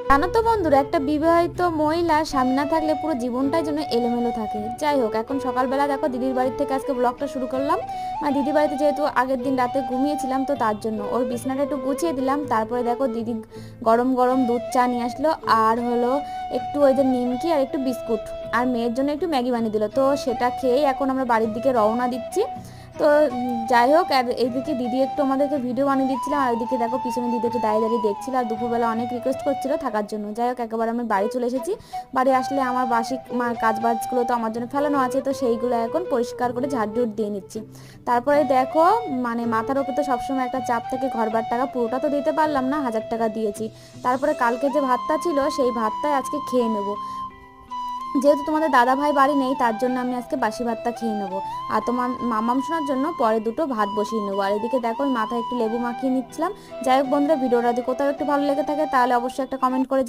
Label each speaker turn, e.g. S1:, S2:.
S1: জানো তো বন্ধুরা, একটা বিবাহিত মহিলা স্বামী না থাকলে পুরো জীবনটাই যেন এলোমেলো থাকে। যাই হোক, এখন সকালবেলা দেখো দিদির বাড়ির থেকে আজকে ব্লগটা শুরু করলাম। মানে দিদির বাড়িতে যেহেতু আগের দিন রাতে ঘুমিয়েছিলাম, তো তার জন্য ওর বিছানাটা একটু গুছিয়ে দিলাম। তারপরে দেখো দিদি গরম গরম দুধ চা নিয়ে আসলো, আর হলো একটু ওই যে নিমকি আর একটু বিস্কুট, আর মেয়ের জন্য একটু ম্যাগি বানিয়ে দিল। তো সেটা খেয়েই এখন আমরা বাড়ির দিকে রওনা দিচ্ছি। তো যাই হোক, আর এইদিকে দিদি একটু আমাদেরকে ভিডিও বানিয়ে দিচ্ছিলাম, আর ওইদিকে দেখো পিছনে দিদি একটু দাঁড়িয়ে দাঁড়িয়ে দেখছিল, আর দুপুরবেলা অনেক রিকোয়েস্ট করছিল থাকার জন্য। যাই হোক, একেবারে আমি বাড়ি চলে এসেছি। বাড়ি আসলে আমার বাসি কাজ বাজগুলো তো আমার জন্য ফেলানো আছে, তো সেইগুলো এখন পরিষ্কার করে ঝাড় দিয়ে নিচ্ছি। তারপরে দেখো, মানে মাথার উপর তো সবসময় একটা চাপ থেকে, ঘরবার টাকা পুরোটা তো দিতে পারলাম না, 1000 টাকা দিয়েছি। তারপরে কালকে যে ভাতটা ছিল সেই ভাতটাই আজকে খেয়ে নেবো। যেহেতু তোমাদের দাদা ভাই বাড়ি নেই, তার জন্য আমি আজকে বাসি ভাতটা খেয়ে নেবো। আর তোমার মামাম শোনার জন্য পরে দুটো ভাত বসিয়ে নেবো। আর এদিকে দেখো মাথায় একটু লেবু মাখিয়ে নিচ্ছিলাম। যাই হোক বন্ধুরা, ভিডিওটা যদি কোথাও একটু ভালো লেগে থাকে তাহলে অবশ্যই একটা কমেন্ট করে